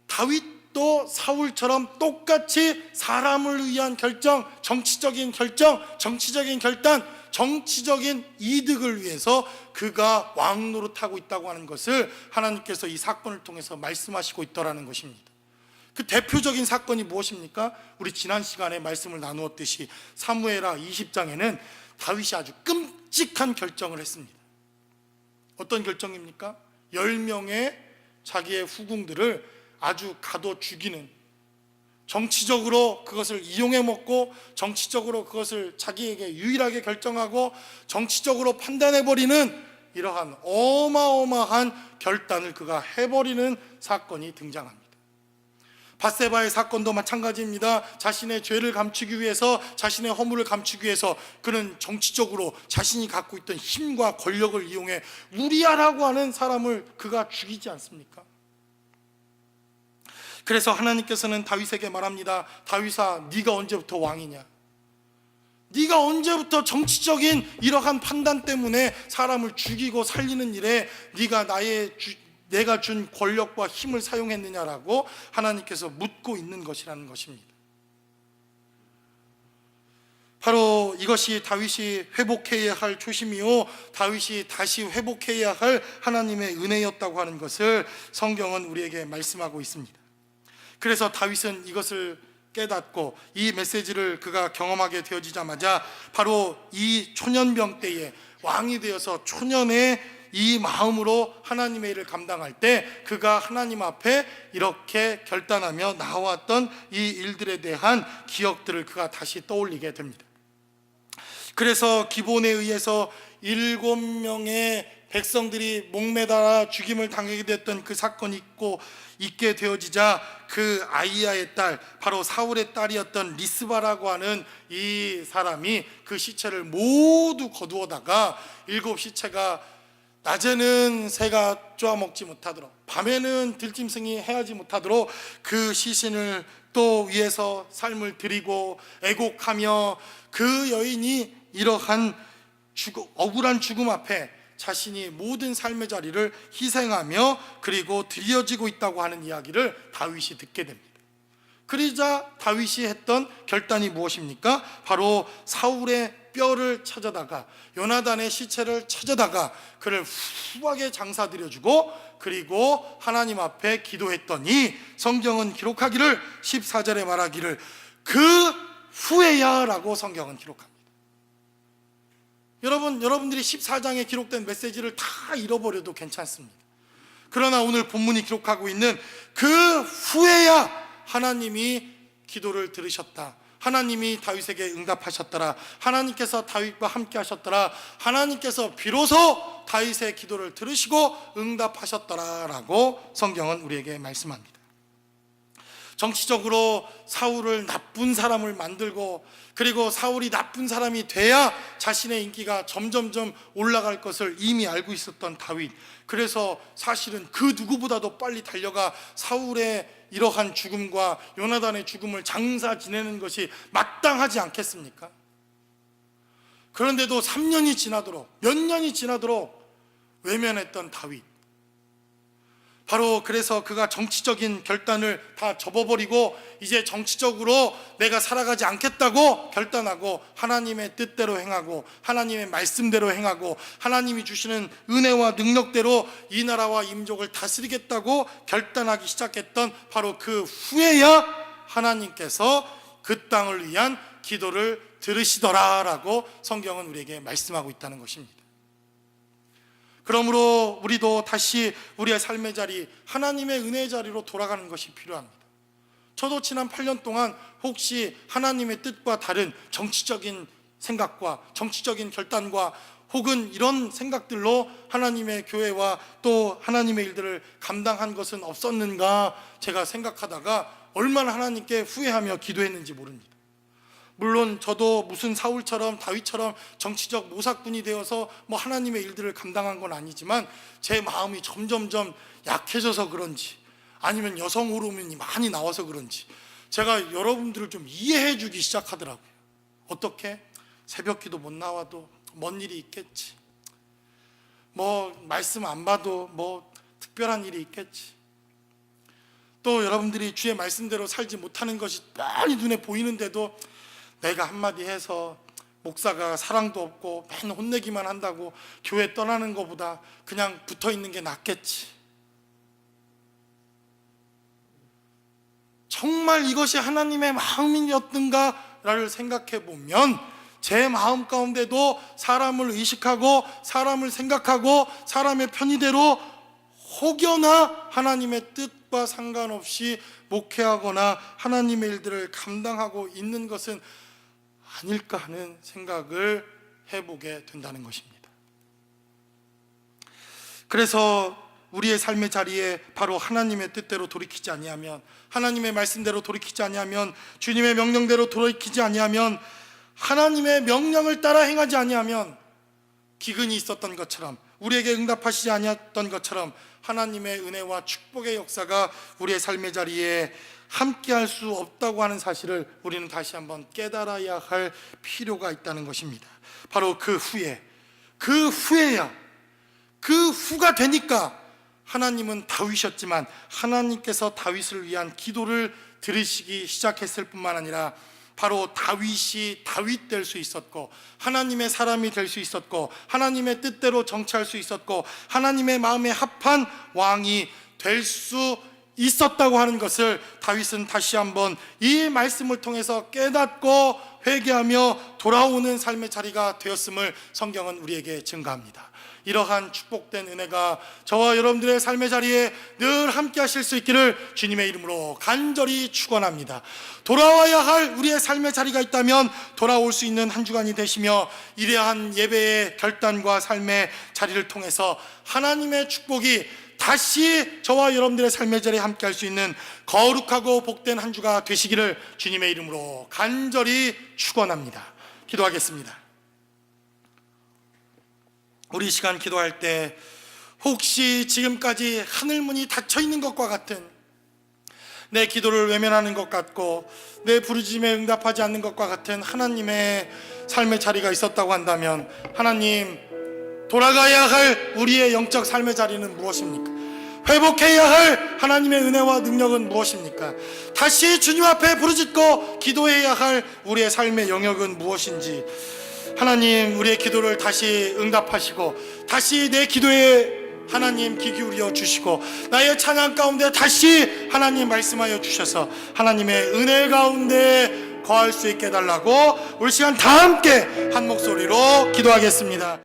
다윗도 사울처럼 똑같이 사람을 위한 결정, 정치적인 결정, 정치적인 결단, 정치적인 이득을 위해서 그가 왕 노릇하고 있다고 하는 것을 하나님께서 이 사건을 통해서 말씀하시고 있더라는 것입니다. 그 대표적인 사건이 무엇입니까? 우리 지난 시간에 말씀을 나누었듯이 사무엘하 20장에는 다윗이 아주 끔찍한 결정을 했습니다. 어떤 결정입니까? 10명의 자기의 후궁들을 아주 가둬 죽이는, 정치적으로 그것을 이용해 먹고 정치적으로 그것을 자기에게 유일하게 결정하고 정치적으로 판단해버리는 이러한 어마어마한 결단을 그가 해버리는 사건이 등장합니다. 밧세바의 사건도 마찬가지입니다. 자신의 죄를 감추기 위해서, 자신의 허물을 감추기 위해서 그는 정치적으로 자신이 갖고 있던 힘과 권력을 이용해 우리아라고 하는 사람을 그가 죽이지 않습니까? 그래서 하나님께서는 다윗에게 말합니다. 다윗아, 네가 언제부터 왕이냐? 네가 언제부터 정치적인 이러한 판단 때문에 사람을 죽이고 살리는 일에 네가 내가 준 권력과 힘을 사용했느냐라고 하나님께서 묻고 있는 것이라는 것입니다. 바로 이것이 다윗이 회복해야 할 초심이요, 다윗이 다시 회복해야 할 하나님의 은혜였다고 하는 것을 성경은 우리에게 말씀하고 있습니다. 그래서 다윗은 이것을 깨닫고 이 메시지를 그가 경험하게 되어지자마자 바로 이 초년병 때에 왕이 되어서 초년의 이 마음으로 하나님의 일을 감당할 때 그가 하나님 앞에 이렇게 결단하며 나왔던 이 일들에 대한 기억들을 그가 다시 떠올리게 됩니다. 그래서 기본에 의해서 7명의 백성들이 목매달아 죽임을 당하게 됐던 그 사건이 있게 되어지자 그 아이야의 딸, 바로 사울의 딸이었던 리스바라고 하는 이 사람이 그 시체를 모두 거두어다가 7 시체가 낮에는 새가 쪼아먹지 못하도록, 밤에는 들짐승이 해하지 못하도록 그 시신을 또 위해서 삶을 드리고 애곡하며, 그 여인이 이러한 억울한 죽음 앞에 자신이 모든 삶의 자리를 희생하며 그리고 드려지고 있다고 하는 이야기를 다윗이 듣게 됩니다. 그러자 다윗이 했던 결단이 무엇입니까? 바로 사울의 뼈를 찾아다가, 요나단의 시체를 찾아다가 그를 후하게 장사드려주고 그리고 하나님 앞에 기도했더니, 성경은 기록하기를, 14절에 말하기를 그 후에야 라고 성경은 기록합니다. 여러분들이 14장에 기록된 메시지를 다 잃어버려도 괜찮습니다. 그러나 오늘 본문이 기록하고 있는 그 후에야 하나님이 기도를 들으셨다, 하나님이 다윗에게 응답하셨더라, 하나님께서 다윗과 함께 하셨더라, 하나님께서 비로소 다윗의 기도를 들으시고 응답하셨더라 라고 성경은 우리에게 말씀합니다. 정치적으로 사울을 나쁜 사람을 만들고, 그리고 사울이 나쁜 사람이 돼야 자신의 인기가 점점점 올라갈 것을 이미 알고 있었던 다윗, 그래서 사실은 그 누구보다도 빨리 달려가 사울의 이러한 죽음과 요나단의 죽음을 장사 지내는 것이 마땅하지 않겠습니까? 그런데도 3년이 지나도록, 몇 년이 지나도록 외면했던 다윗, 바로 그래서 그가 정치적인 결단을 다 접어버리고 이제 정치적으로 내가 살아가지 않겠다고 결단하고 하나님의 뜻대로 행하고 하나님의 말씀대로 행하고 하나님이 주시는 은혜와 능력대로 이 나라와 임족을 다스리겠다고 결단하기 시작했던 바로 그 후에야 하나님께서 그 땅을 위한 기도를 들으시더라라고 성경은 우리에게 말씀하고 있다는 것입니다. 그러므로 우리도 다시 우리의 삶의 자리, 하나님의 은혜의 자리로 돌아가는 것이 필요합니다. 저도 지난 8년 동안 혹시 하나님의 뜻과 다른 정치적인 생각과 정치적인 결단과 혹은 이런 생각들로 하나님의 교회와 또 하나님의 일들을 감당한 것은 없었는가 제가 생각하다가 얼마나 하나님께 후회하며 기도했는지 모릅니다. 물론 저도 무슨 사울처럼 다윗처럼 정치적 모사꾼이 되어서 뭐 하나님의 일들을 감당한 건 아니지만 제 마음이 점점점 약해져서 그런지 아니면 여성 호르몬이 많이 나와서 그런지 제가 여러분들을 좀 이해해 주기 시작하더라고요. 어떻게? 새벽기도 못 나와도 뭔 일이 있겠지, 뭐 말씀 안 봐도 뭐 특별한 일이 있겠지, 또 여러분들이 주의 말씀대로 살지 못하는 것이 뻔히 눈에 보이는데도 내가 한마디 해서 목사가 사랑도 없고 맨 혼내기만 한다고 교회 떠나는 것보다 그냥 붙어 있는 게 낫겠지. 정말 이것이 하나님의 마음이었던가를 생각해 보면 제 마음 가운데도 사람을 의식하고 사람을 생각하고 사람의 편의대로 혹여나 하나님의 뜻과 상관없이 목회하거나 하나님의 일들을 감당하고 있는 것은 아닐까 하는 생각을 해보게 된다는 것입니다. 그래서 우리의 삶의 자리에 바로 하나님의 뜻대로 돌이키지 아니하면, 하나님의 말씀대로 돌이키지 아니하면, 주님의 명령대로 돌이키지 아니하면, 하나님의 명령을 따라 행하지 아니하면 기근이 있었던 것처럼, 우리에게 응답하시지 아니했던 것처럼 하나님의 은혜와 축복의 역사가 우리의 삶의 자리에 함께할 수 없다고 하는 사실을 우리는 다시 한번 깨달아야 할 필요가 있다는 것입니다. 바로 그 후에야, 그 후가 되니까 하나님은 다윗이었지만 하나님께서 다윗을 위한 기도를 들으시기 시작했을 뿐만 아니라 바로 다윗이 다윗 될 수 있었고 하나님의 사람이 될 수 있었고 하나님의 뜻대로 정치할 수 있었고 하나님의 마음에 합한 왕이 될 수 있었다고 하는 것을 다윗은 다시 한번 이 말씀을 통해서 깨닫고 회개하며 돌아오는 삶의 자리가 되었음을 성경은 우리에게 증가합니다. 이러한 축복된 은혜가 저와 여러분들의 삶의 자리에 늘 함께 하실 수 있기를 주님의 이름으로 간절히 축원합니다. 돌아와야 할 우리의 삶의 자리가 있다면 돌아올 수 있는 한 주간이 되시며 이러한 예배의 결단과 삶의 자리를 통해서 하나님의 축복이 다시 저와 여러분들의 삶의 자리에 함께 할 수 있는 거룩하고 복된 한 주가 되시기를 주님의 이름으로 간절히 축원합니다. 기도하겠습니다. 우리 이 시간 기도할 때 혹시 지금까지 하늘문이 닫혀 있는 것과 같은, 내 기도를 외면하는 것 같고 내 부르짖음에 응답하지 않는 것과 같은 하나님의 삶의 자리가 있었다고 한다면, 하나님, 돌아가야 할 우리의 영적 삶의 자리는 무엇입니까? 회복해야 할 하나님의 은혜와 능력은 무엇입니까? 다시 주님 앞에 부르짖고 기도해야 할 우리의 삶의 영역은 무엇인지, 하나님, 우리의 기도를 다시 응답하시고 다시 내 기도에 하나님 귀 기울여 주시고 나의 찬양 가운데 다시 하나님 말씀하여 주셔서 하나님의 은혜 가운데 거할 수 있게 해달라고 우리 시간 다 함께 한 목소리로 기도하겠습니다.